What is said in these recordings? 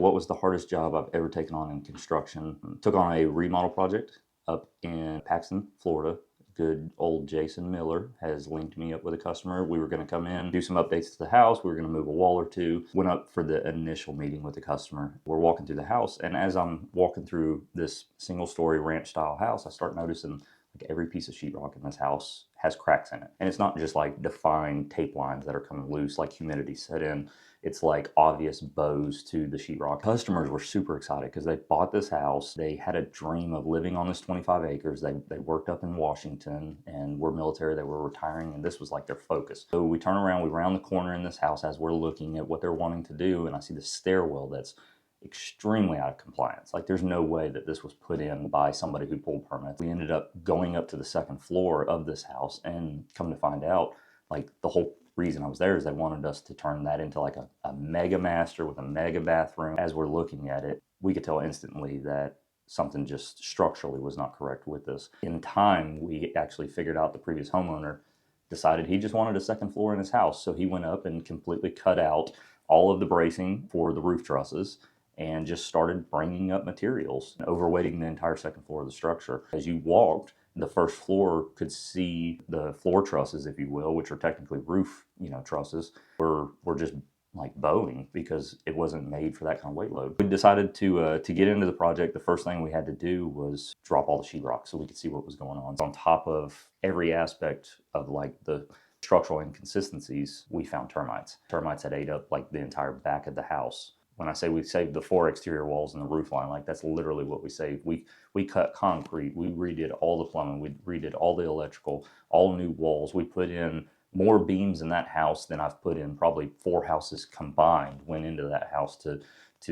what was the hardest job I've ever taken on in construction? Took on a remodel project up in Paxton, Florida. Good old Jason Miller has linked me up with a customer. We were going to come in, do some updates to the house. We were going to move a wall or two. Went up for the initial meeting with the customer. We're walking through the house, and as I'm walking through this single-story ranch-style house, I start noticing like every piece of sheetrock in this house has cracks in it. And it's not just like defined tape lines that are coming loose like humidity set in. It's like obvious bows to the sheetrock. Customers were super excited because they bought this house. They had a dream of living on this 25 acres. They worked up in Washington and were military. They were retiring, and this was like their focus. So we turn around, we round the corner in this house as we're looking at what they're wanting to do, and I see the stairwell that's extremely out of compliance. Like there's no way that this was put in by somebody who pulled permits. We ended up going up to the second floor of this house, and come to find out, like the whole reason I was there is they wanted us to turn that into like a mega master with a mega bathroom. As we're looking at it, we could tell instantly that something just structurally was not correct with this. In time, we actually figured out the previous homeowner decided he just wanted a second floor in his house. So he went up and completely cut out all of the bracing for the roof trusses and just started bringing up materials, overweighting the entire second floor of the structure. As you walked, the first floor could see the floor trusses, if you will, which are technically roof, trusses, were just like bowing because it wasn't made for that kind of weight load. We decided to get into the project. The first thing we had to do was drop all the sheetrock so we could see what was going on. On top of every aspect of like the structural inconsistencies, we found termites. Termites had ate up like the entire back of the house. When I say we saved the 4 exterior walls and the roof line, like that's literally what we saved. We cut concrete, we redid all the plumbing, we redid all the electrical, all new walls. We put in more beams in that house than I've put in probably 4 houses combined went into that house to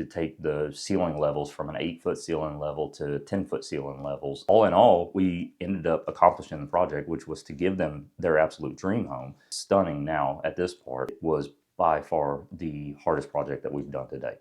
take the ceiling levels from an 8-foot ceiling level to 10-foot ceiling levels. All in all, we ended up accomplishing the project, which was to give them their absolute dream home. Stunning now at this part. It was by far the hardest project that we've done to date.